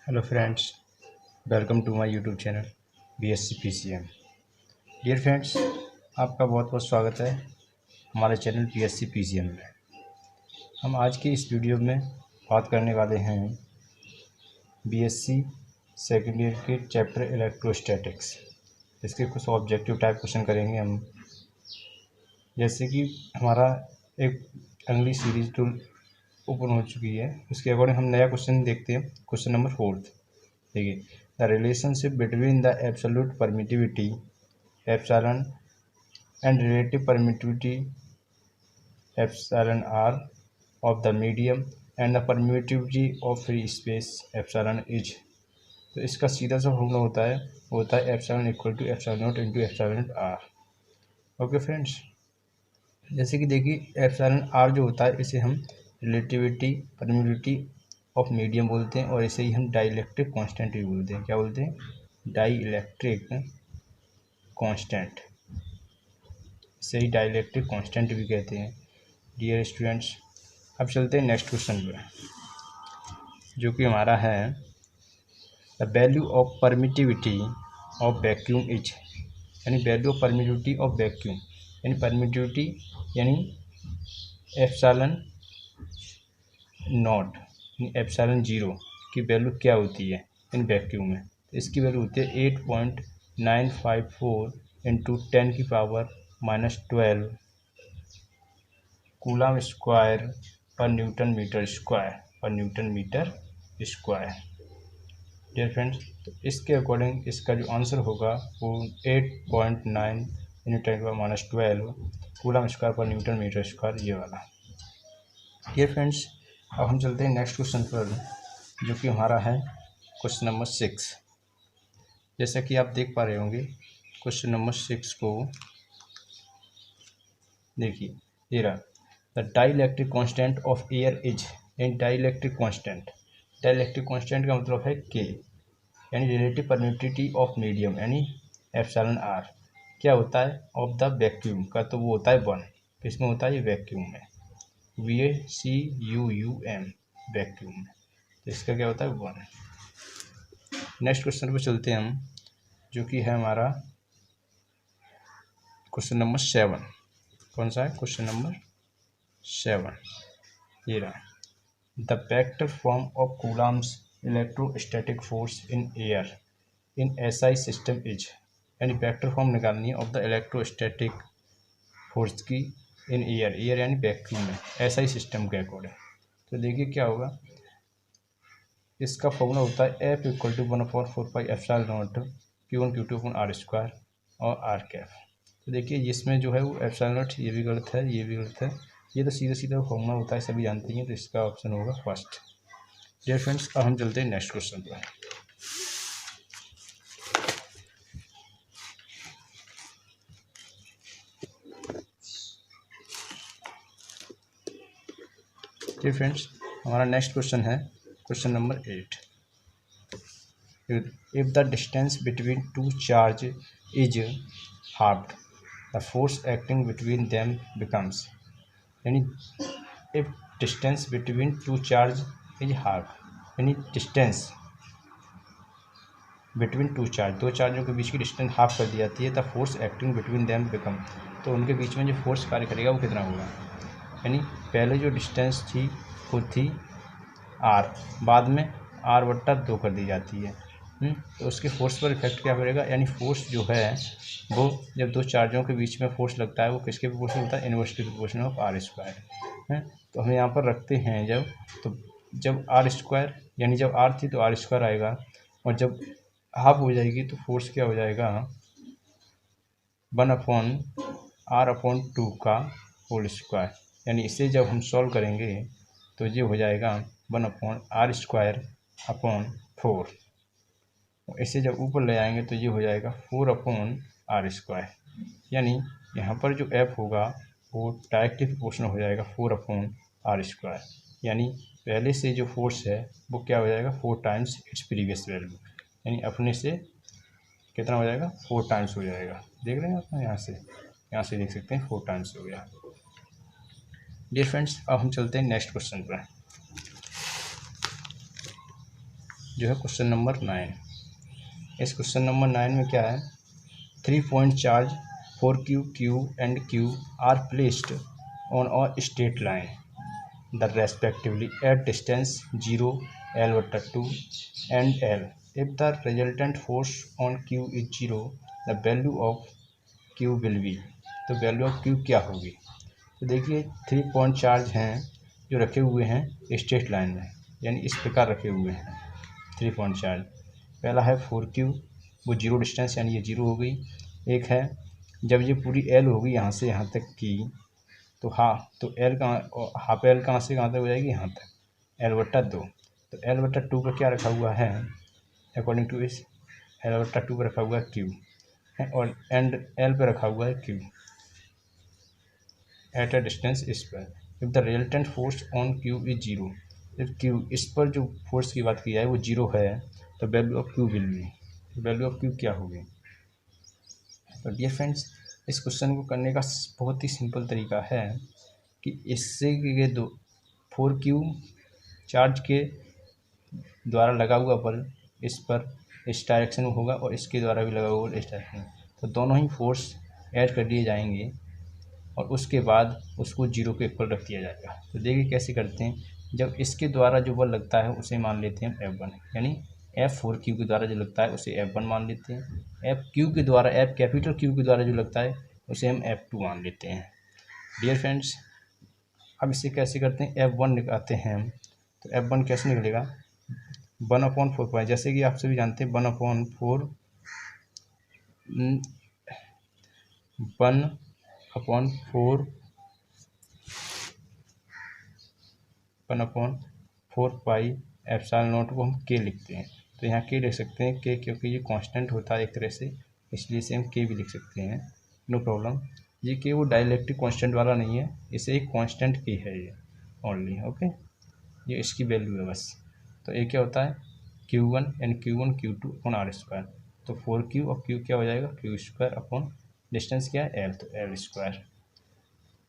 Hello friends, welcome to my YouTube channel BSc PCM. Dear friends, आपका बहुत बहुत स्वागत है हमारे चैनल बीएससी पीसीएम में। हम आज की इस वीडियो में बात करने वाले हैं बीएससी सेकेंड ईयर के चैप्टर इलेक्ट्रोस्टैटिक्स। इसके कुछ ऑब्जेक्टिव टाइप क्वेश्चन करेंगे हम। जैसे कि हमारा एक अगली सीरीज टूल ओपन हो चुकी है, उसके अकॉर्डिंग हम नया क्वेश्चन देखते हैं। क्वेश्चन नंबर 4 देखिए, the relationship between the absolute permittivity epsilon and relative permittivity epsilon R of the medium and the permittivity of free space epsilon is. तो इसका सीधा सा फॉर्मूला होता है epsilon equal to epsilon naught into epsilon R. Okay friends, जैसे कि देखिए epsilon R जो होता है इसे हम रिलेटिविटी परमिटिविटी ऑफ मीडियम बोलते हैं, और इसे ही हम डाइलेक्ट्रिक कांस्टेंट भी बोलते हैं। क्या बोलते हैं? Dielectric constant. इसे ही डाइलेक्ट्रिक कांस्टेंट भी कहते हैं। डियर स्टूडेंट्स, अब चलते हैं नेक्स्ट क्वेश्चन पे, जो कि हमारा है the value of permittivity of vacuum is. यानी value of permittivity of vacuum, यानी परमिटिविटी यानी एप्सिलॉन नॉट एप्सिलॉन जीरो की वैल्यू क्या होती है इन वैक्यूम में। तो इसकी वैल्यू होती है 8.954 into 10⁻⁻12 coulomb square per newton metre square. Dear friends, तो इसके अकॉर्डिंग इसका जो आंसर होगा वो 8.9 into 10⁻12 coulomb square per newton metre square, ये वाला। डियर फ्रेंड्स, अब हम चलते हैं नेक्स्ट क्वेश्चन पर, जो कि हमारा है क्वेश्चन नंबर 6। जैसा कि आप देख पा रहे होंगे क्वेश्चन नंबर 6 को देखिए, ये रहा the dielectric constant of air is. In dielectric constant का मतलब है के, यानी रिलेटिव परमिटिविटी ऑफ मीडियम यानी एप्सिलॉन आर क्या होता है ऑफ द वैक्यूम का, तो वो होता है 1। किसमें होता है? ये वैक्यूम में, VACUUM वैक्यूम में। तो इसका क्या होता है? 1। नेक्स्ट क्वेश्चन पर चलते हैं हम, जो कि है हमारा क्वेश्चन नंबर 7। कौन सा है? क्वेश्चन नंबर 7, ये रहा the vector form of Coulomb's electrostatic force in air in SI system is. यानी वेक्टर फॉर्म निकालनी है ऑफ द इलेक्ट्रोस्टैटिक फोर्स की इन एयर यानी वैक्यूम में SI सिस्टम के अकॉर्डिंग। तो देखिए क्या होगा, इसका फॉर्मूला होता है F equal to 1/4 epsilon naught Q1 Q2 upon R square और R कैप। तो देखिए इसमें जो है वो एप्सिलॉन नॉट, ये भी गलत है, ये भी गलत है, ये तो सीधा सीधा फॉर्मूला होता है, सभी जानते हैं। तो इसका ऑप्शन होगा फर्स्ट। डियर फ्रेंड्स, अब हम चलते हैं नेक्स्ट क्वेश्चन पर। डियर फ्रेंड्स, हमारा नेक्स्ट क्वेश्चन है question number 8। If the distance between two charge is halved the force acting between them becomes. यानी if distance between two charge is half, यानी distance between two charge, दो चार्जों के बीच की distance half कर दी जाती है। The force acting between them become, तो उनके बीच में जो फोर्स कार्य करेगा वो कितना होगा। यानी पहले जो डिस्टेंस थी वो थी r, बाद में r/2 कर दी जाती है। तो उसके फोर्स पर इफेक्ट क्या पड़ेगा, यानी फोर्स जो है वो जब दो चार्जों के बीच में फोर्स लगता है वो किसके प्रोपोर्शनल होता है? Inversely proportional of R square. तो हम यहाँ पर रखते हैं जब R स्क्वायर, यानी जब R थी तो R स्क्वायर आएगा, और जब हाफ हो जाएगी तो फोर्स क्या हो जाएगा? 1/R/2 का होल स्क्वायर। यानी इसे जब हम सॉल्व करेंगे तो ये हो जाएगा 1/R²/4। इसे जब ऊपर ले आएंगे तो ये हो जाएगा 4/R²। यानी यहाँ पर जो F होगा वो डायरेक्टली प्रोपोर्शनल हो जाएगा 4/R²। यानी पहले से जो फोर्स है वो क्या हो जाएगा? 4 टाइम्स इट्स प्रीवियस वैल्यू। यानी अपने से कितना हो जाएगा? 4 टाइम्स हो जाएगा। देख रहे हैं आप, यहाँ से देख सकते हैं 4 टाइम्स हो गया। डियर फ्रेंड्स, अब हम चलते हैं नेक्स्ट क्वेश्चन पर। जो है क्वेश्चन नंबर 9। इस क्वेश्चन नंबर 9 में क्या है, 3 point charge 4q, q and q are placed on a straight line, the respectively at distance 0, L/2 and L. If the resultant force on q is 0, the value of q will be, तो value of q क्या होगी। तो देखिए 3 point charge हैं जो रखे हुए हैं स्ट्रेट लाइन में, यानी इस प्रकार रखे हुए हैं 3 पॉइंट चार्ज। पहला है 4q, वो जीरो डिस्टेंस यानी ये जीरो हो गई। एक है जब ये पूरी एल होगी यहाँ से यहाँ तक की, तो तो एल कहाँ, हाफ एल कहाँ से कहाँ तक हो जाएगी, यहाँ तक, L/2। तो L/2 पर क्या रखा हुआ है, अकॉर्डिंग टू इस L/2 पर रखा हुआ है Q है, और एंड L पर रखा हुआ है Q एट अ डिस्टेंस इस पर। If the resultant force on Q is zero, if Q इस पर जो फोर्स की बात की जाए वो जीरो है, तो value of Q will be, value of Q क्या होगी। तो डियर फ्रेंड्स, इस क्वेश्चन को करने का बहुत ही सिंपल तरीका है कि इससे ये 4q चार्ज के द्वारा लगा हुआ बल इस पर इस डायरेक्शन में होगा और इसके द्वारा भी लगा हुआ बल इस डायरेक्शन में, तो दोनों ही फोर्स ऐड कर दिए जाएंगे और उसके बाद उसको जीरो के इक्वल रख दिया जाएगा। तो देखिए कैसे करते हैं, जब इसके द्वारा जो बल लगता है उसे मान लेते हैं F1, यानी F4q के द्वारा जो लगता है उसे F1 मान लेते हैं। FQ के द्वारा, F कैपिटल Q के द्वारा जो लगता है उसे हम F2 मान लेते हैं। डियर फ्रेंड्स, अब इसे कैसे करते हैं, F1 निकालते हैं हम। तो F1 कैसे निकलेगा, 1/4, जैसे कि आप सभी जानते हैं 1/4 पाई एप्सिलॉन नॉट को हम के लिखते हैं। तो यहाँ के लिख सकते हैं के, क्योंकि ये कांस्टेंट होता है एक तरह से, इसलिए इसे हम के भी लिख सकते हैं, नो प्रॉब्लम। ये के वो डाइलेक्ट्रिक कांस्टेंट वाला नहीं है, इसे एक कांस्टेंट के है ये ओनली, ओके, ये इसकी वैल्यू है बस। तो ये क्या होता है Q1 यानी Q1 Q2 अपॉन R²। तो 4Q और Q क्या हो जाएगा, Q² अपॉन डिस्टेंस क्या है L, तो L²।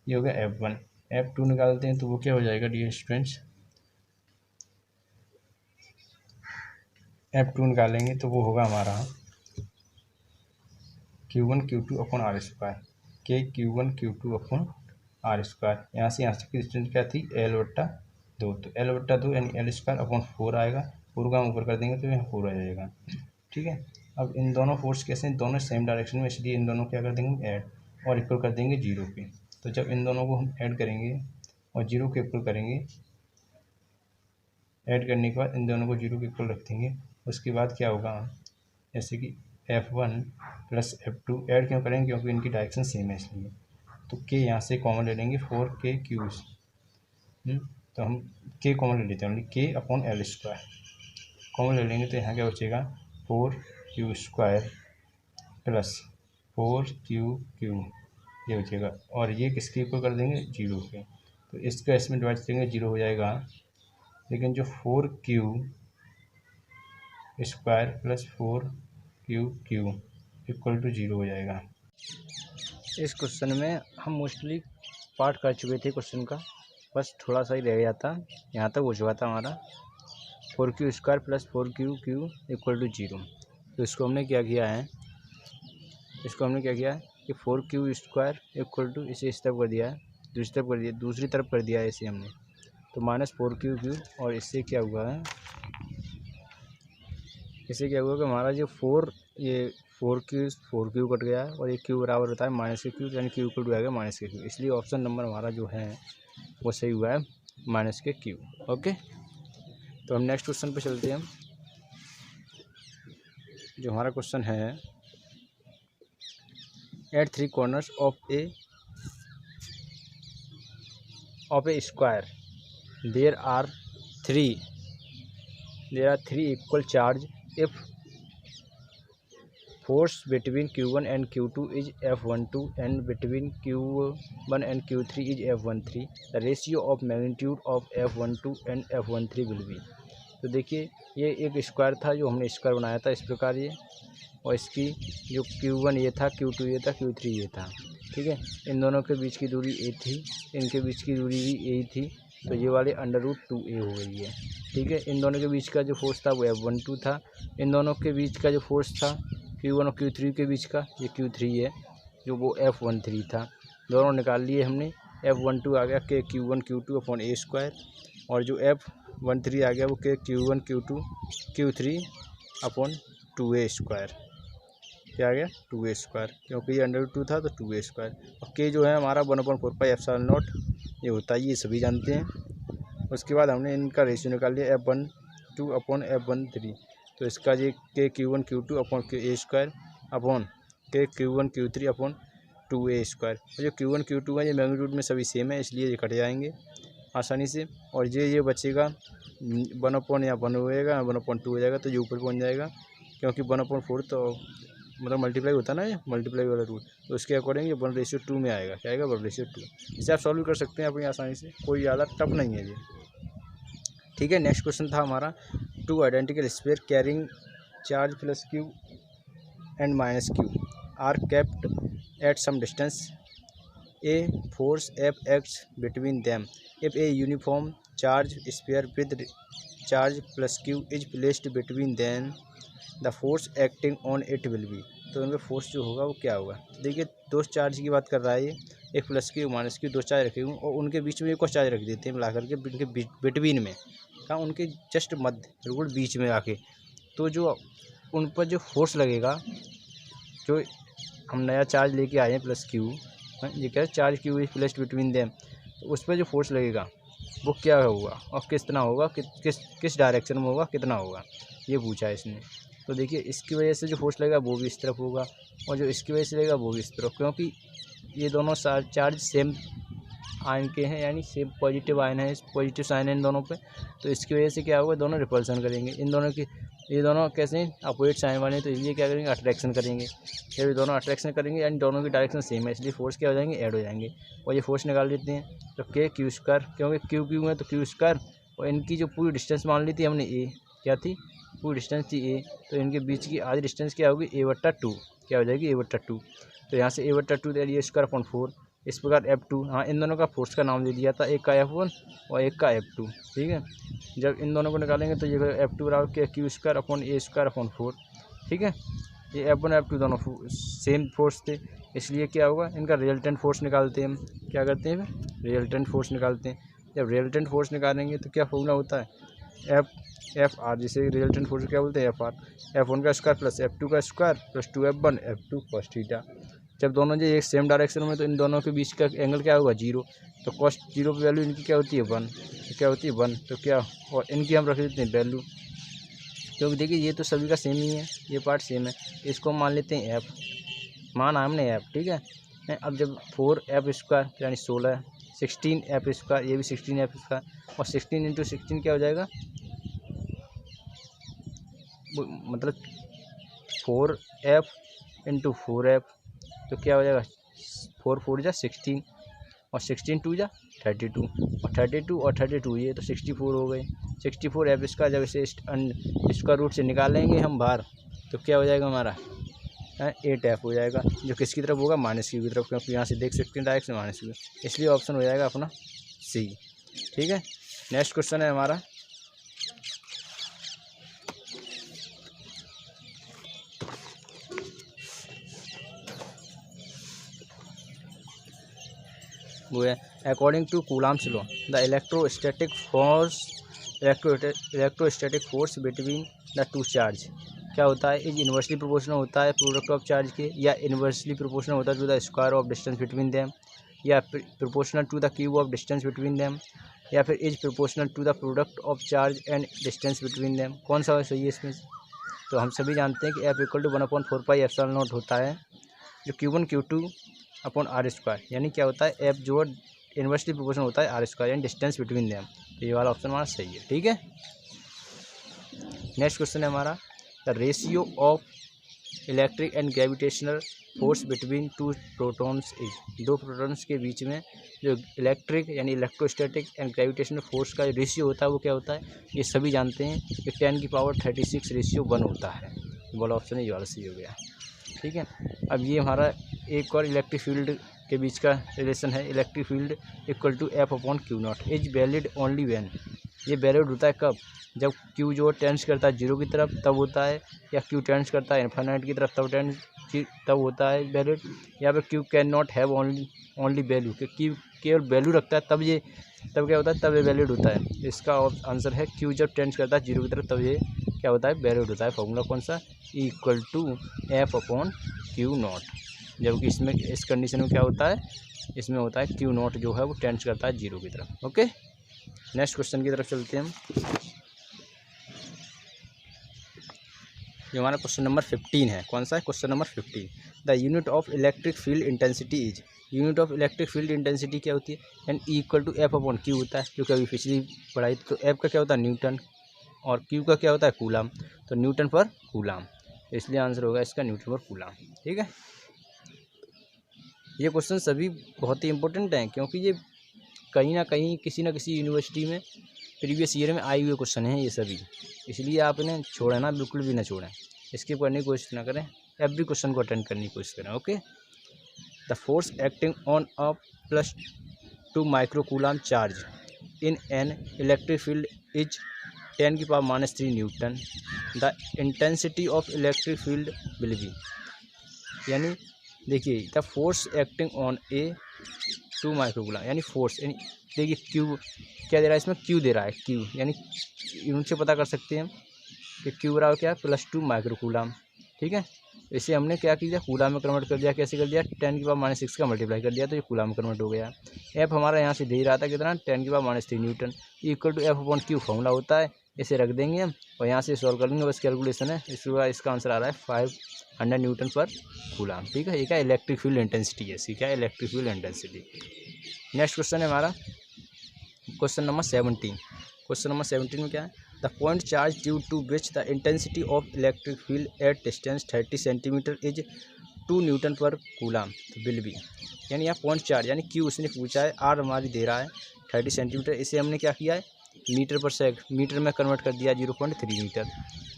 ये हो गया F1। F2 निकालते हैं तो वो क्या हो जाएगा डियर स्टूडेंट्स, F2 निकालेंगे तो वो होगा हमारा Q1 Q2 अपॉन R², के Q1 Q2 अपॉन R²। यहाँ से यहाँ तक की डिस्टेंस क्या थी, L/2, तो L/2 यानी L² अपॉन 4 आएगा, 4 का हम ऊपर कर देंगे तो यहाँ 4 आ जाएगा, ठीक है। अब इन दोनों फोर्स कैसे, दोनों सेम डायरेक्शन में, इसलिए इन दोनों क्या कर देंगे ऐड और इक्वल कर देंगे जीरो के। तो जब इन दोनों को हम ऐड करेंगे और जीरो के इक्वल करेंगे, ऐड करने के बाद इन दोनों को जीरो के इक्वल रख देंगे, उसके बाद क्या होगा, जैसे कि F1 प्लस F2 ऐड क्यों करेंगे, क्योंकि इनकी डायरेक्शन सेम है इसलिए। तो के यहाँ से कॉमन ले लेंगे 4kq, तो हम के कॉमन ले लेते हैं, के अपॉन L² कॉमन ले लेंगे, तो यहाँ क्या बचेगा 4q² प्लस 4q ये बचेगा, और ये किसके इक्वल कर देंगे, जीरो के। तो इसका इसमें डिवाइड करेंगे, जीरो हो जाएगा, लेकिन जो 4q² plus 4q equal to zero हो जाएगा। इस क्वेश्चन में हम मोस्टली पार्ट कर चुके थे क्वेश्चन का, बस थोड़ा सा ही रह गया था, यहाँ तक हो चुका था हमारा 4q² plus 4q equal to zero. तो इसको हमने क्या किया है, कि 4q² इक्वल टू, इसे इस तरफ कर दिया है, दूसरी तरफ कर दिया है इसे हमने, तो -4q, और इससे क्या हुआ है, कि हमारा जो 4q कट गया है और ये q बराबर होता है -q, यानी q इक्वल टू आएगा -q, इसलिए ऑप्शन नंबर हमारा जो है वो सही हुआ है -q। ओके, तो हम नेक्स्ट क्वेश्चन पे चलते हैं। जो हमारा क्वेश्चन है, at 3 corners of a square there are 3 equal charge if force between Q1 and Q2 is F12 and between Q1 and Q3 is F13, the ratio of magnitude of F12 and F13 will be। तो देखिए ये एक square था जो हमने square बनाया था इस प्रकार ये, और इसकी जो Q1 ये था, Q2 ये था, Q3 ये था, ठीक है। इन दोनों के बीच की दूरी a थी, इनके बीच की दूरी भी a थी, तो ये वाले √2a हो गई है। ठीक है, इन दोनों के बीच का जो फोर्स था वो F12 था। इन दोनों के बीच का जो फोर्स था Q1 और Q3 के बीच का, ये Q3 है, जो वो F13 था। दोनों निकाल लिए हमने। F12 आ गया K Q1 Q2 upon a², और जो F13 आ गया वो K Q1 Q2 Q3 upon 2a²। क्या आ गया 2a², क्योंकि ये √2 था तो 2a²। और K जो है हमारा 1/4πε0 ये होता है, ये सभी जानते हैं। उसके बाद हमने इनका रेशियो निकाल लिया F12 अपॉन F13। तो इसका ये K Q1 Q2 upon a² upon K Q1 Q3 upon 2a²। और जो Q1 Q2 है ये मैग्नीट्यूड में सभी सेम है, इसलिए ये कट जाएंगे आसानी से। और ये बचेगा 1/, यहाँ 1 होएगा, 1/2 हो जाएगा, तो ये ऊपर पहुँच जाएगा, क्योंकि 1/4 तो मतलब मल्टीप्लाई होता है ना, ये मल्टीप्लाई वाला रूल, तो उसके अकॉर्डिंग ये 1:2 में आएगा। क्या आएगा 1:2। इसे आप सॉल्व कर सकते हैं अपनी आसानी से, कोई ज़्यादा टफ नहीं है ये। ठीक है, नेक्स्ट क्वेश्चन था हमारा 2 identical sphere carrying charge +q and -q are kept at some distance, a force F acts between them if a uniform charge sphere with charge +q is placed between them, the force acting on it will be. तो इनमें force जो होगा वो क्या होगा। तो देखिए, दो चार्ज की बात कर रहा है ये, एक +q -q, दो चार्ज रखे हुए और उनके बीच में एक और चार्ज रख देते हैं मिला करके, उनके बिटवीन में, कहाँ उनके जस्ट मध्य बिल्कुल बीच में आके। तो जो उन पर जो फोर्स लगेगा, जो हम नया चार्ज लेके आए हैं +q, ये क्या है charge q is placed between them, तो उस पर जो फोर्स लगेगा वो क्या होगा और कितना होगा, किस डायरेक्शन में होगा, कितना होगा, ये पूछा है इसने। तो देखिए, इसकी वजह से जो फोर्स लगेगा वो भी इस तरफ होगा, और जो इसकी वजह से लगेगा वो भी इस तरफ, क्योंकि ये दोनों चार्ज सेम आयन के हैं, यानी सेम पॉजिटिव आयन है, पॉजिटिव साइन है इन दोनों पे। तो इसकी वजह से क्या होगा, दोनों रिपल्सन करेंगे। इन दोनों की, ये दोनों कैसे हैं, अपोजिट साइन वाले हैं, तो इसलिए क्या करेंगे, अट्रैक्शन करेंगे। जब ये दोनों अट्रैक्शन करेंगे यानी दोनों की डायरेक्शन सेम है, इसलिए फोर्स क्या हो जाएंगे, ऐड हो जाएंगे। और ये फोर्स निकाल लेते हैं, तो K Q², क्योंकि Q है तो Q², और इनकी जो पूरी डिस्टेंस मान ली थी हमने A, क्या थी, पूरी डिस्टेंस थी A, तो इनके बीच की आधी डिस्टेंस क्या होगी, a/2, क्या हो जाएगी a/2। तो यहाँ से a/2 दे दिया (²/4), इस प्रकार F2, हाँ इन दोनों का फोर्स का नाम दे दिया था, एक का F1 और एक का F2। ठीक है, जब इन दोनों को निकालेंगे तो ये F2 बराबर Q²/a²/4। ठीक है, ये F1 और F2 दोनों सेम फोर्स थे, इसलिए क्या होगा, इनका रिजल्टेंट फोर्स निकालते हैं हम। क्या करते हैं, रिजल्टेंट फोर्स निकालते हैं। जब रिजल्टेंट फोर्स निकालेंगे तो क्या फॉर्मूला होता है, F जिसे रिजल्टेंट फोर्स क्या बोलते हैं, FR, F1 का स्क्वायर प्लस F2 का square plus 2F1 F2 cos theta. जब दोनों जो एक सेम डायरेक्शन में, तो इन दोनों के बीच का एंगल क्या होगा, 0। तो cos 0 की वैल्यू इनकी क्या होती है, 1। तो क्या होती है 1, तो क्या, और इनकी हम रख देते हैं वैल्यू, क्योंकि देखिए ये तो सभी का सेम ही है, ये पार्ट सेम है, इसको मान लेते हैं F, माना हमने F। ठीक है, अब जब 4F² यानी 16, 16F², ये भी 16F², और 16 × 16 क्या हो जाएगा, मतलब 4F × 4F, तो क्या हो जाएगा, 4 4 जा 16, और 16 2 जा 32, और 32 और 32 ये तो 64 हो गए। 64F², जब इसे इसका रूट से निकालेंगे हम बाहर, तो क्या हो जाएगा हमारा, 8F हो जाएगा, जो किसकी तरफ होगा, -q की तरफ, क्योंकि यहाँ से देख सकते हैं डायरेक्ट से -q, इसलिए ऑप्शन हो जाएगा अपना C। ठीक है, नेक्स्ट क्वेश्चन है हमारा वो है, according to Coulomb's law the electrostatic force between the two charge, क्या होता है, इज इन्वर्सली प्रोपोर्शनल होता है प्रोडक्ट ऑफ चार्ज के, या इन्वर्सली प्रोपोर्शनल होता है to the square of distance between them, या proportional to the cube of distance between them, या फिर is proportional to the product of charge and distance between them. कौन सा सही है इसमें। तो हम सभी जानते हैं कि F = 1/4πε0 होता है, जो Q1 Q2 अपॉन r², यानी क्या होता है, F जो इन्वर्सली प्रोपोर्शनल होता है r² यानी डिस्टेंस बिटवीन देम। तो ये वाला ऑप्शन हमारा सही है। ठीक है, नेक्स्ट क्वेश्चन है हमारा the ratio of electric and gravitational force between two protons is, दो प्रोटॉन्स के बीच में जो इलेक्ट्रिक यानी इलेक्ट्रोस्टैटिक एंड ग्रेविटेशनल फोर्स का रेशियो होता है वो क्या होता है, ये सभी जानते हैं कि 10⁻36 रेशियो 1 होता है। वाला ऑप्शन ये वाला सही हो गया। ठीक है, अब ये हमारा एक और इलेक्ट्रिक फील्ड के बीच का रिलेशन है electric field equal to F upon Q naught is valid only when. ये वैलिड होता है कब, जब क्यू जो टेंस करता है जीरो की तरफ तब होता है, या क्यू टेंस करता है इन्फिनिटी की तरफ तब होता है वैलिड, या फिर Q can not have only value, कि क्यू केवल वैल्यू रखता है तब क्या होता है, तब ये वैलिड होता है। इसका आंसर है क्यू जब टेंस करता है जीरो की तरफ तब ये क्या होता है, वैलिड होता है। फॉर्मूला कौन सा, E equal to F upon Q naught, जबकि इसमें इस कंडीशन में क्या होता है, इसमें होता है क्यू नॉट जो है वो टेंस करता है जीरो की तरफ। ओके, नेक्स्ट क्वेश्चन की तरफ चलते हैं हम। ये हमारा क्वेश्चन नंबर 15 है। कौन सा है, question number 15। The unit of electric field intensity is, unit of electric field intensity क्या होती है, and E equal to F upon Q होता है, क्योंकि अभी पिछली पढ़ाई तो एफ का क्या होता है न्यूटन और क्यू का क्या होता है कूलाम, तो न्यूटन पर कूलाम, इसलिए आंसर होगा इसका न्यूटन पर कूलाम। ठीक है, ये क्वेश्चन सभी बहुत ही इंपॉर्टेंट हैं, क्योंकि ये कहीं ना कहीं किसी न किसी यूनिवर्सिटी में प्रीवियस ईयर में आए हुए क्वेश्चन हैं ये सभी, इसलिए आप इन्हें छोड़ें ना, बिल्कुल भी ना छोड़ें, स्किप करने की कोशिश ना करें, एवरी क्वेश्चन को अटेंड करने की कोशिश करें। Okay, the force acting on a +2 microcoulomb charge in an electric field is 10⁻³ Newton. The intensity of electric field will be, यानी देखिए the force acting on A 2 microcoulomb, यानी फोर्स, यानी देखिए क्यू क्या दे रहा है, इसमें क्यू दे रहा है, क्यू यानी यूनिट से पता कर सकते हैं हम कि क्यू बराबर क्या है, +2 माइक्रोकूलम। ठीक है, इसे हमने क्या किया, कूलम में कन्वर्ट कर दिया, कैसे कर दिया, 10⁻⁻6 का मल्टीप्लाई कर दिया तो ये कूलम में कन्वर्ट हो गया। एफ हमारा यहाँ से दे रहा था कितना, 10⁻³ newton, equal to F upon Q formula होता है, इसे रख देंगे हम और यहाँ से सॉल्व कर लेंगे, बस कैलकुलेशन है। इसका आंसर आ रहा है 500 न्यूटन पर कूलम। ठीक है, ये क्या इलेक्ट्रिक फील्ड इंटेंसिटी है, इसकी क्या electric field intensity. Next question है हमारा क्वेश्चन नंबर 17। क्वेश्चन नंबर 17 में क्या है, the point charge due to which the intensity of electric field at distance 30 centimetre is 2 newton per coulomb will be, यानी यहाँ पॉइंट चार्ज यानी Q उसने पूछा है, आर हमारी दे रहा है 30 सेंटीमीटर, इसे हमने क्या किया है मीटर पर सेकंड, मीटर में कन्वर्ट कर दिया 0.3 मीटर।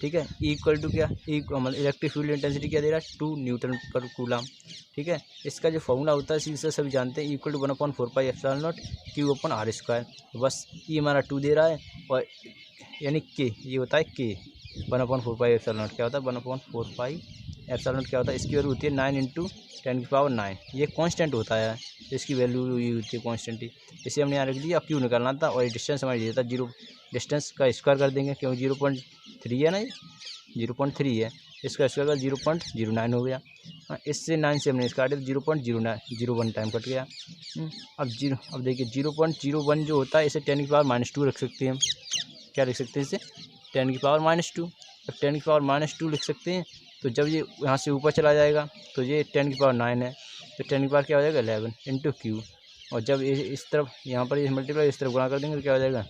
ठीक है, इक्वल टू क्या, मतलब इलेक्ट्रिक फील्ड इंटेंसिटी क्या दे रहा है 2 न्यूटन पर कूलम। ठीक है, इसका जो फॉर्मूला होता है सीधे सभी जानते हैं, equal to 1/4πε0 q upon r square, बस ये हमारा 2 दे रहा है और यानी के ये होता है के 1/4πε0 क्या होता है 1/4πε0 क्या होता है, इसकी वैल्यू होती है 9 × 10⁹, ये कांस्टेंट होता है, इसकी वैल्यू ये होती है कांस्टेंट ही, इसे हमने यहाँ रख दिया। अब क्यू निकालना था और डिस्टेंस हमारी दिया था 0, डिस्टेंस का स्क्वायर कर देंगे क्योंकि 0.3 है ना, 0.3 है, इसका स्क्वायर का 0.09 हो गया। इससे 9 से हमने काटे तो 0.01 टाइम कट गया। अब देखिए 0.01 जो होता है इसे 10⁻² रख सकते हैं हम, क्या लिख सकते हैं इसे 10⁻²। अब 10⁻² लिख सकते हैं, तो जब ये यहाँ से ऊपर चला जाएगा तो ये 10⁹ है, तो 10 क्या हो जाएगा 11 × क्यू, और जब ये इस तरफ यहाँ पर ये मल्टीप्लाई इस तरफ गुणा कर देंगे तो क्या हो जाएगा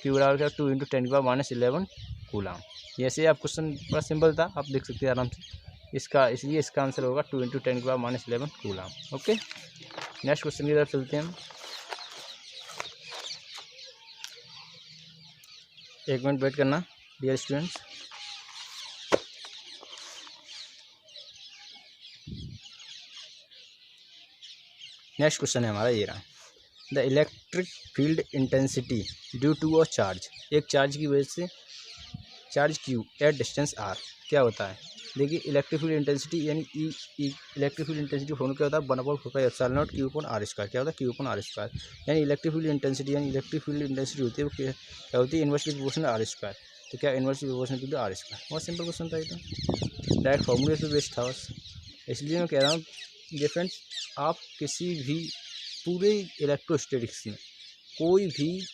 क्यू बराबर क्या 2 × 10⁻11 कूलम। ऐसे आप क्वेश्चन बड़ा सिंपल था, आप देख सकते हैं आराम से इसका, इसलिए इसका आंसर होगा 2 × 10⁻11 कूलम। ओके, नेक्स्ट क्वेश्चन की तरफ चलते हैं हम। 1 मिनट वेट करना डियर स्टूडेंट्स। नेक्स्ट क्वेश्चन है हमारा ये रहा, the electric field intensity due to a charge, एक चार्ज की वजह से charge Q at distance R क्या होता है। देखिए इलेक्ट्रिक फील्ड इंटेंसिटी यानी इलेक्ट्रिक फील्ड इंटेंसिटी फॉर्मूला क्या होता है 1/4πε0 क्यू अपॉन आर स्क्वायर, क्या होता है क्यू अपॉन आर स्क्वायर, यानी इलेक्ट्रिक फील्ड इंटेंसिटी यानी इलेक्ट्रिक फील्ड इंटेंसिटी होती है वो क्या होती है इन्वर्सली प्रोपोर्शनल आर स्क्वायर, तो क्या inversely proportional to R square. बहुत सिंपल क्वेश्चन था ये, तो डायरेक्ट फॉर्मूले पे बेस्ड था बस, इसलिए मैं कह रहा हूँ ये फ्रेंड्स, आप किसी भी पूरे इलेक्ट्रोस्टैटिक्स में कोई भी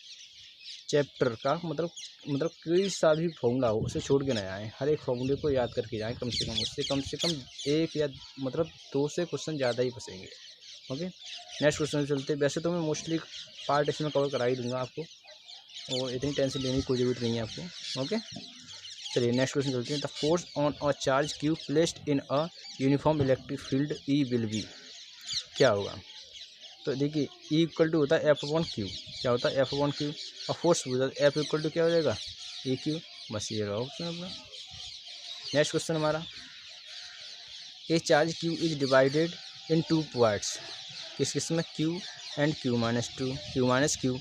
चैप्टर का मतलब कोई सा भी फॉर्मूला हो उसे छोड़ के ना आए, हर एक फॉर्मूले को याद करके जाएँ कम से कम, उससे कम से कम 1 या मतलब 2 से क्वेश्चन ज़्यादा ही फंसेंगे। ओके, नेक्स्ट क्वेश्चन चलते। वैसे तो मैं मोस्टली पार्ट इसमें कवर करा ही दूँगा आपको, और इतनी टेंशन लेने की कोई ज़रूरत नहीं है आपको। ओके, चलिए नेक्स्ट क्वेश्चन चलते हैं। The force on a charge Q placed in a uniform electric field E will be, क्या होगा। तो देखिए ई इक्वल टू होता है एफ अपॉन क्यू, क्या होता है एफ अपॉन क्यू, और फोर्स होता है एफ इक्वल टू क्या हो जाएगा ए क्यू, बस ये रहा ऑप्शन अपना। नेक्स्ट क्वेश्चन हमारा, ए charge Q is divided in two parts, किस किस में, Q and Q-2, Q-Q,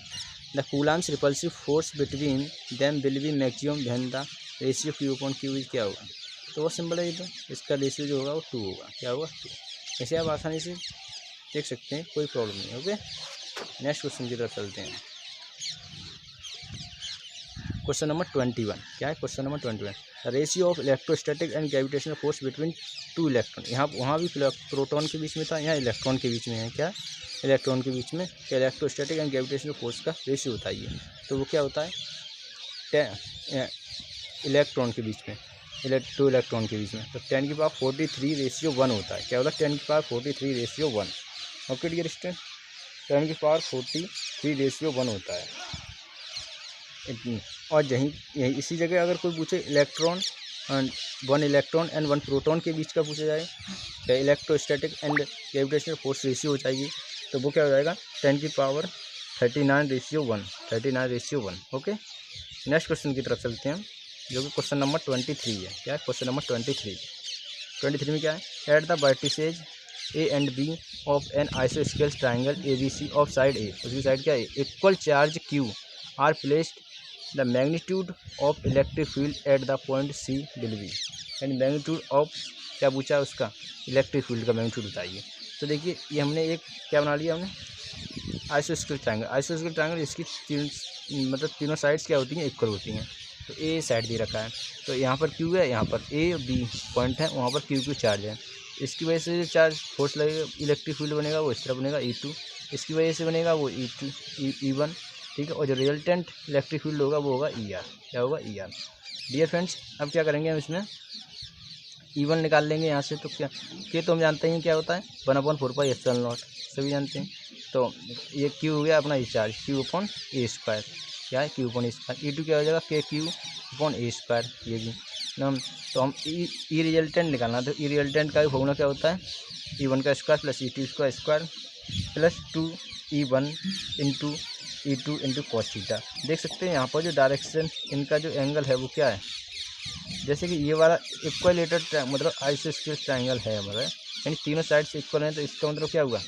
the Coulomb's repulsive force between them will be maximum when the ratio Q/Q is क्या होगा, तो वो सिंपल है ये, तो इसका रेशियो जो होगा वो 2 होगा, क्या होगा 2। ऐसे आप आसानी से देख सकते हैं, कोई प्रॉब्लम नहीं। ओके, नेक्स्ट क्वेश्चन की तरफ चलते हैं। क्वेश्चन नंबर 21, क्या है question number 21, the ratio of electrostatic and gravitational force between two electron. यहाँ वहाँ भी प्रोटॉन के बीच में था, यहाँ इलेक्ट्रॉन के बीच में है, क्या इलेक्ट्रॉन के बीच में इलेक्ट्रोस्टैटिक एंड ग्रेविटेशनल फोर्स का रेशियो बताइए। तो वो क्या होता है, इलेक्ट्रॉन के बीच में, टू इलेक्ट्रॉन के बीच में, तो 10⁻43/1 होता है। क्या होता है, 10⁻43/1। ओके डियर स्टूडेंट, 10⁻43/1 होता है इतनी। और यही इसी जगह अगर कोई पूछे electron and 1 electron and 1 proton के बीच का पूछा जाए, क्या electrostatic and gravitational force ratio हो जाएगी, तो वो क्या हो जाएगा 10⁻39/1, 39/1। ओके, नेक्स्ट क्वेश्चन की तरफ चलते हैं, जो कि क्वेश्चन नंबर 23 है। क्या है क्वेश्चन नंबर 23 में क्या है, at the vertices A and B of an आइसोस्केल triangle ABC of side A, उसकी साइड क्या है, equal charge Q are placed, the magnitude of electric field at the point C will be. यानी magnitude of क्या पूछा है, उसका electric field का मैग्नीट्यूड बताइए। तो देखिए ये हमने एक क्या बना लिया, हमने आइसोस्केल ट्राइंगल, इसकी तीनों साइड्स क्या होती हैं, इक्वल होती हैं। तो ए साइड दे रखा है, तो यहाँ पर Q है, यहाँ पर A B पॉइंट है, वहाँ पर Q चार्ज है। इसकी वजह से जो चार्ज फोर्स लगेगा, इलेक्ट्रिक फील्ड बनेगा वो इस तरह बनेगा E2, इसकी वजह से बनेगा वो E1, ठीक है। और जो रिजल्टेंट इलेक्ट्रिक फील्ड होगा वो होगा ER, क्या होगा ER। डियर फ्रेंड्स, अब क्या करेंगे हम इसमें E1 निकाल लेंगे यहाँ से। तो क्या के तो हम जानते हैं क्या होता है, 1/4πε0, सभी जानते हैं। तो ये Q हो गया अपना ये चार्ज, Q/A², क्या है Q/A²। E2 क्या हो जाएगा, KQ/A², ये भी ना। तो हम ई रिजल्टेंट निकालना, तो ई रिजल्टेंट का फॉर्मूला क्या होता है, E1 का स्क्वायर प्लस E2 का square plus 2E1 into E2 into cos theta. देख सकते हैं यहाँ पर जो डायरेक्शन इनका जो एंगल है वो क्या है, जैसे कि ये वाला इक्वलेटर मतलब आइसोस्केल ट्राइंगल है हमारा, यानी तीनों साइड से इक्वल है। तो इसका मतलब क्या हुआ,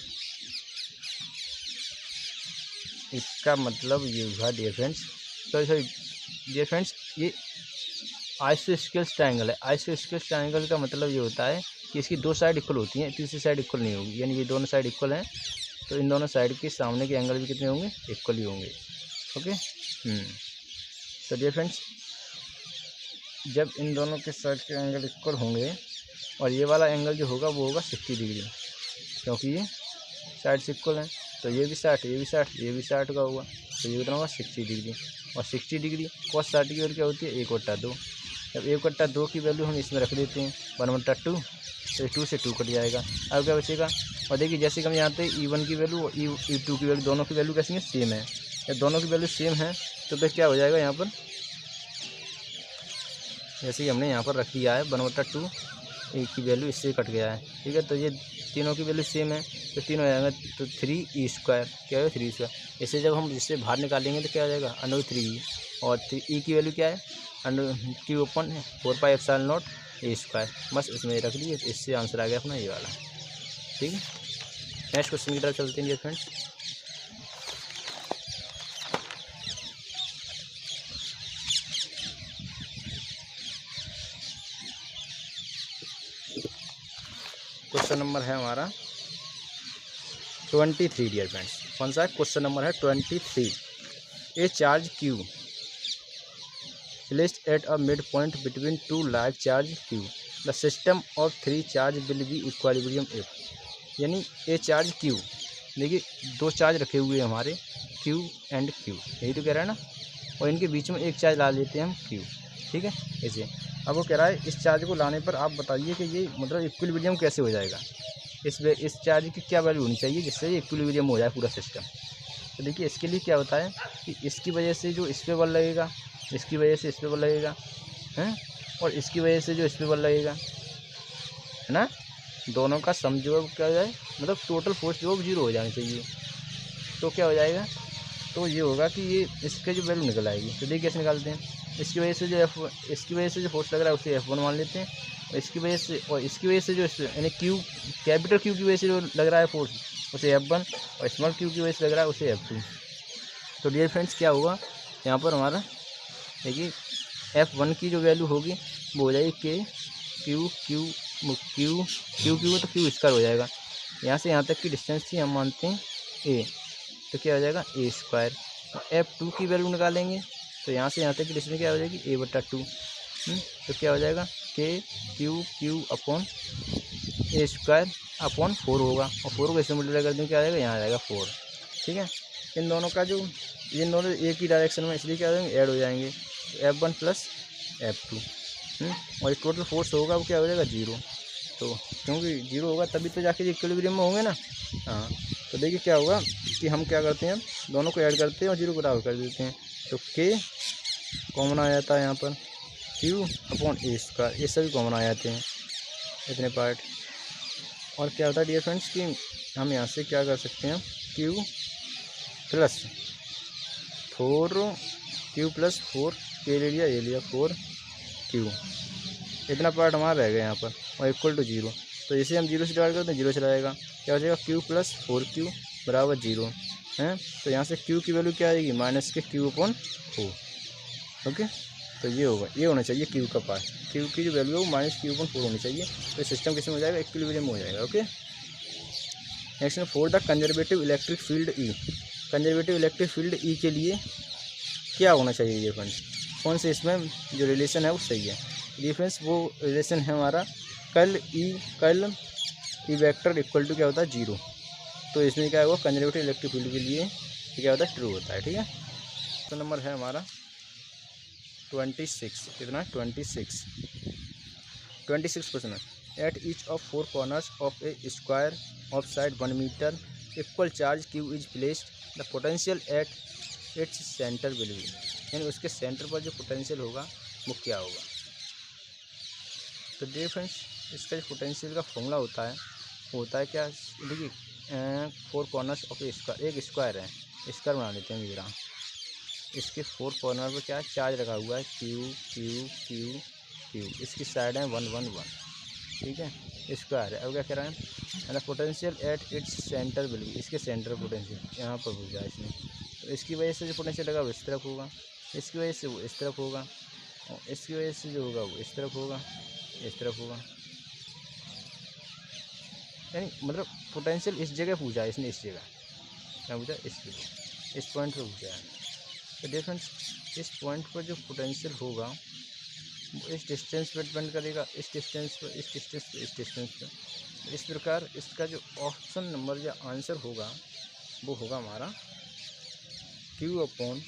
इसका मतलब ये हुआ डियर फ्रेंड्स, तो सॉरी डियर फ्रेंड्स, ये आइसोस्केल ट्राइंगल है। आइसोस्केल ट्राइंगल का मतलब ये होता है कि इसकी दो साइड इक्वल होती हैं, तीसरी साइड इक्वल नहीं होगी, यानी ये दोनों साइड इक्वल हैं, तो इन दोनों साइड के सामने के एंगल भी कितने होंगे, इक्वल ही होंगे। ओके, तो डियर फ्रेंड्स, जब इन दोनों के साइड के एंगल इक्वल होंगे और ये वाला एंगल जो होगा वो होगा 60 डिग्री, क्योंकि ये साइड से इक्वल हैं। तो ये भी 60, ये भी 60, ये भी 60 का होगा, तो ये कितना होगा 60 डिग्री। और 60 डिग्री cos 60 की वैल्यू क्या होती है, 1/2। जब 1/2 की वैल्यू हम इसमें रख देते हैं 1/2, तो 2 से 2 कट जाएगा, अब क्या बचेगा। और देखिए जैसे कि हम जानते हैं E1 की वैल्यू और E2 की वैल्यू, दोनों की वैल्यू कैसी है, सेम है। जब दोनों की वैल्यू सेम है तो फिर क्या हो जाएगा, यहाँ पर जैसे कि हमने यहाँ पर रख दिया है 1/2, ए की वैल्यू इससे कट गया है, ठीक है। तो ये तीनों की वैल्यू सेम है, तो तीनों हो जाएगा, तो 3E², क्या है 3E²। इसे जब हम इससे बाहर निकालेंगे तो क्या हो जाएगा, √3E, और E की वैल्यू क्या है, Q/4πε0A²। बस इसमें रख दिए, तो इससे आंसर आ गया अपना ये वाला, ठीक है। नेक्स्ट क्वेश्चन की तरफ चलते हैं फ्रेंड्स। क्वेश्चन नंबर है हमारा 23 डियर फ्रेंड्स। कौन सा क्वेश्चन नंबर है 23। ए charge Q placed at a midpoint between two large charge Q, the system of 3 charge will be equilibrium if। यानी ए चार्ज Q, देखिए दो चार्ज रखे हुए हैं हमारे Q एंड Q, यही तो कह रहा है ना, और इनके बीच में एक चार्ज ला लेते हैं हम Q, ठीक है ऐसे। अब वो कह रहा है इस चार्ज को लाने पर आप बताइए कि ये मतलब इक्विलिब्रियम कैसे हो जाएगा, इस चार्ज की क्या वैल्यू होनी चाहिए जिससे ये इक्विलिब्रियम हो जाए पूरा सिस्टम। तो देखिए इसके लिए क्या होता है कि इसकी वजह से जो इस पे बल लगेगा, इसकी वजह से इस पे बल लगेगा हैं, और इसकी वजह से जो इस पे बल लगेगा है ना, दोनों का सम जो है क्या हो जाए, मतलब टोटल फोर्स जो है 0 हो जानी चाहिए। तो क्या हो जाएगा, तो ये होगा कि ये इसके जो वैल्यू निकल आएगी। तो देखिए कैसे निकालते हैं, इसकी वजह से जो फोर्स लग रहा है उसे F1 मान लेते हैं, और इसकी वजह से जो यानी क्यू, कैपिटल क्यू की वजह से जो लग रहा है फोर्स उसे F1, और स्मॉल क्यू की वजह से लग रहा है उसे F2। तो डियर फ्रेंड्स क्या होगा यहाँ पर हमारा, देखिए F1 की जो वैल्यू होगी वो हो जाएगी के Q Q Q Q Q तो क्यू स्क्वायर हो जाएगा। यहाँ से यहाँ तक की डिस्टेंस थी, हम मानते हैं ए, तो क्या हो जाएगा ए स्क्वायर। F2 की वैल्यू निकालेंगे तो यहाँ से यहाँ तक की डिस्टेंस क्या हो जाएगी A/2। तो क्या हो जाएगा के क्यू क्यू अपॉन ए स्क्वायर अपॉन 4 होगा, और 4 को इससे मल्टीप्लाई कर देंगे क्या आ जाएगा, यहाँ आ जाएगा 4। ठीक है, इन दोनों एक ही डायरेक्शन में, इसलिए क्या हो जाएंगे, ऐड हो जाएंगे, F1 प्लस F2। और ये टोटल फोर्स होगा वो क्या हो जाएगा 0। तो क्योंकि 0 होगा तभी तो जाके इक्विलिब्रियम में होंगे ना। हाँ, तो देखिए क्या होगा कि हम क्या करते हैं, दोनों को ऐड करते हैं और 0 बराबर कर देते हैं, तो के कॉमन आ जाता है यहाँ पर, क्यू अपॉन ए स्क्वायर, ये सभी कॉमन आ जाते हैं इतने पार्ट। और क्या होता है डियर फ्रेंड्स कि हम यहाँ से क्या कर सकते हैं, क्यू प्लस 4 के ले लिया, ये लिया 4 क्यू, इतना पार्ट हमारा रह गया यहाँ पर, और इक्वल टू 0। तो इसे हम 0 से डिवाइड करते हैं, 0 चला जाएगा, क्या हो जाएगा क्यू प्लस 4q बराबर 0 है। तो यहाँ से क्यू की वैल्यू क्या आएगी, माइनस के क्यू अपॉन 4। ओके, तो ये होगा, ये होना चाहिए क्यू का पार्ट, क्यू की जो वैल्यू है वो माइनस क्यू अपॉन 4 होनी चाहिए। तो सिस्टम किस में हो जाएगा, इक्विलिब्रियम में हो जाएगा। ओके, नेक्स्ट में for the conservative electric field E, conservative electric field ई के लिए क्या होना चाहिए ये फ्रेंड्स, कौन से इसमें जो रिलेशन है वो सही है। डिफरेंस वो रिलेशन है हमारा curl E vector equal to क्या होता है 0। तो इसमें क्या होगा, कंजर्वेटिव इलेक्ट्रिक फील्ड के लिए क्या होता है, ट्रू होता है। ठीक है, तो नंबर है हमारा 26, कितना 26 क्वेश्चन है। At each of 4 corners of a square of side 1 metre equal charge Q is placed, the potential at its centre will be, यानी उसके सेंटर पर जो पोटेंशियल होगा वो क्या होगा। तो डियर फ्रेंड्स इसका जो पोटेंशियल का फॉर्मूला होता है वो होता है क्या, देखिए 4 कॉर्नर्स ऑफ ए स्क्वायर, एक स्क्वायर है, स्क्वायर बना लेते हैं जरा, इसके 4 कॉर्नर पर क्या चार्ज रखा हुआ है, क्यू क्यू क्यू क्यू, इसकी साइड है 1 1 1। ठीक है, स्क्वायर है। अब क्या कह रहा है, potential at its centre will B, इसके सेंटर पोटेंशियल यहाँ पर हो जाए इसमें, तो इसकी वजह से जो पोटेंशियल लगा वो इस तरफ होगा, इसकी वजह से वो इस तरफ होगा, और इसकी वजह से जो होगा वो इस तरफ होगा, इस तरफ होगा, यानी मतलब पोटेंशियल इस जगह पूछा है इसने, इस जगह क्या पूछा, इस पॉइंट पर पूछा है। तो डिफरेंस इस पॉइंट पर जो पोटेंशियल होगा वो इस डिस्टेंस पर डिपेंड करेगा, इस डिस्टेंस पर, इस डिस्टेंस पर, इस डिस्टेंस पर। इस प्रकार इसका जो ऑप्शन नंबर या आंसर होगा वो होगा हमारा क्यू अपॉन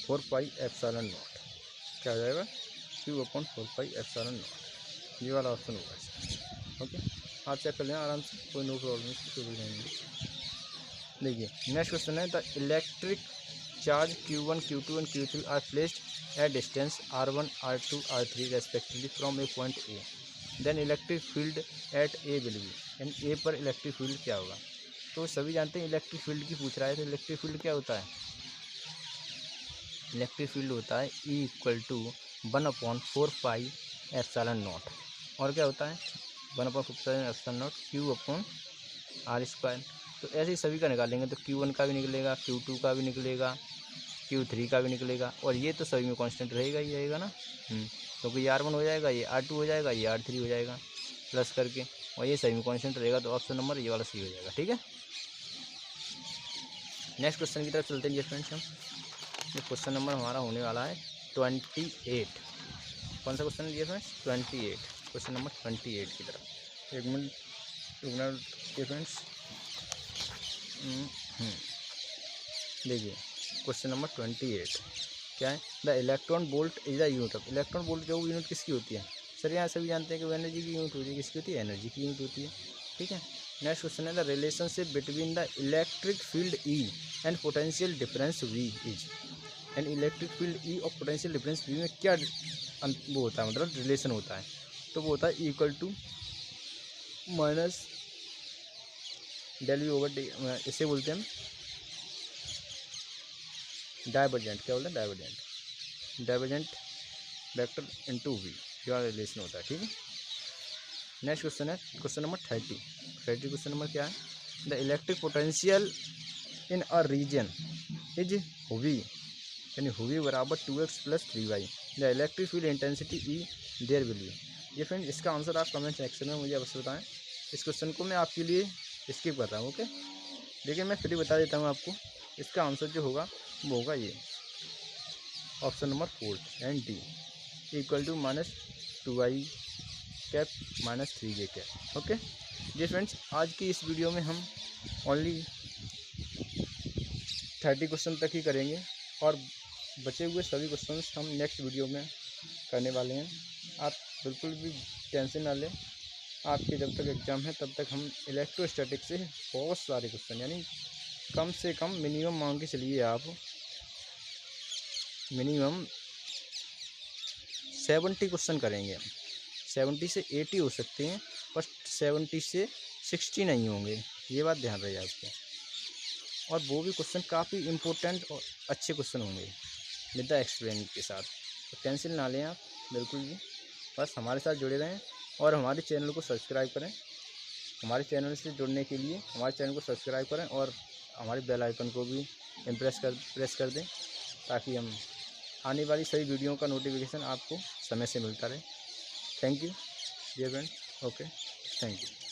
4πε0। क्या हो जाएगा, क्यू अपॉन 4πε0, ये वाला ऑप्शन होगा इसका। ओके, आप चेक कर लेना आराम से, कोई नो प्रॉब्लम, कोई भी नहीं है। देखिए नेक्स्ट क्वेश्चन है, the electric charge Q1 Q2 and Q3 are placed at distance R1 R2 R3 respectively from a point A, then electric field at A will be, and A पर electric field क्या होगा। तो सभी जानते हैं electric field की पूछ रहा है, तो इलेक्ट्रिक फील्ड क्या होता है, इलेक्ट्रिक फील्ड होता है E इक्वल टू 1/4πε0, और क्या होता है 1/4πε0 क्यू अपॉन आर स्क्वायर। तो ऐसे ही सभी का निकालेंगे, तो Q1 का भी निकलेगा, Q2 का भी निकलेगा, Q3 का भी निकलेगा, और ये तो सभी में कांस्टेंट रहेगा ही रहेगा ना, क्योंकि ये R1 हो जाएगा, ये R2 हो जाएगा, ये R3 हो जाएगा प्लस करके, और ये सभी में कांस्टेंट रहेगा, तो ऑप्शन नंबर ये वाला सही हो जाएगा। ठीक है, नेक्स्ट क्वेश्चन की तरफ चलते हैं फ्रेंड्स हम। ये क्वेश्चन नंबर हमारा होने वाला है 28। कौन सा क्वेश्चन है फ्रेंड्स, 28, क्वेश्चन नंबर 28 की तरफ। एक मिनट फ्रेंड्स, देखिए क्वेश्चन नंबर 28 क्या है, the electron volt is the unit of, electron volt जो यूनिट किसकी होती है, सर यहाँ सभी जानते हैं कि वो एनर्जी की यूनिट होती है, किसकी होती है, एनर्जी की यूनिट होती है। ठीक है, नेक्स्ट क्वेश्चन है, the relationship between the electric field E and potential difference V is, and electric field E और पोटेंशियल डिफरेंस वी में क्या वो होता है, मतलब रिलेशन होता है, तो वो होता है equal to minus del V over D, इसे बोलते हैं डाइवर्जेंट, क्या बोलते हैं डाइवर्जेंट वेक्टर इनटू वी, ये वाला रिलेशन होता है, ठीक है। नेक्स्ट क्वेश्चन है क्वेश्चन नंबर 30 क्वेश्चन नंबर क्या है, the electric potential in a region is हुवी, यानी हुवी बराबर 2x + 3y, the electric field intensity E there will be. ये फ्रेंड इसका आंसर आप कमेंट सेक्शन में मुझे अवश्य बताएं। इस क्वेश्चन को मैं आपके लिए स्किप कर रहा हूँ, ओके। लेकिन मैं फिर बता देता हूँ आपको, इसका आंसर जो होगा वो होगा ये option number 4 and D equal to -2y cap -3j cap, okay. जी फ्रेंड्स, आज की इस वीडियो में हम ओनली 30 क्वेश्चन तक ही करेंगे और बचे हुए सभी क्वेश्चन हम नेक्स्ट वीडियो में करने वाले हैं। आप बिल्कुल भी टेंशन ना लें, आपके जब तक एग्ज़ाम है तब तक हम इलेक्ट्रोस्टैटिक से बहुत सारे क्वेश्चन, यानी कम से कम मिनिमम मान के चलिए आप, मिनिमम 70 क्वेश्चन करेंगे हम। 70 से 80 हो सकते हैं, पर 70 से 60 नहीं होंगे, ये बात ध्यान रहे आपको। और वो भी क्वेश्चन काफ़ी इम्पोर्टेंट और अच्छे क्वेश्चन होंगे विद द एक्सप्लेन के साथ, तो टेंशन ना लें आप बिल्कुल भी। बस हमारे साथ जुड़े रहें और हमारे चैनल को सब्सक्राइब करें। हमारे चैनल से जुड़ने के लिए हमारे चैनल को सब्सक्राइब करें और हमारे बेल आइकन को भी प्रेस कर दें, ताकि हम आने वाली सभी वीडियो का नोटिफिकेशन आपको समय से मिलता रहे। Thank you dear friend, okay, thank you.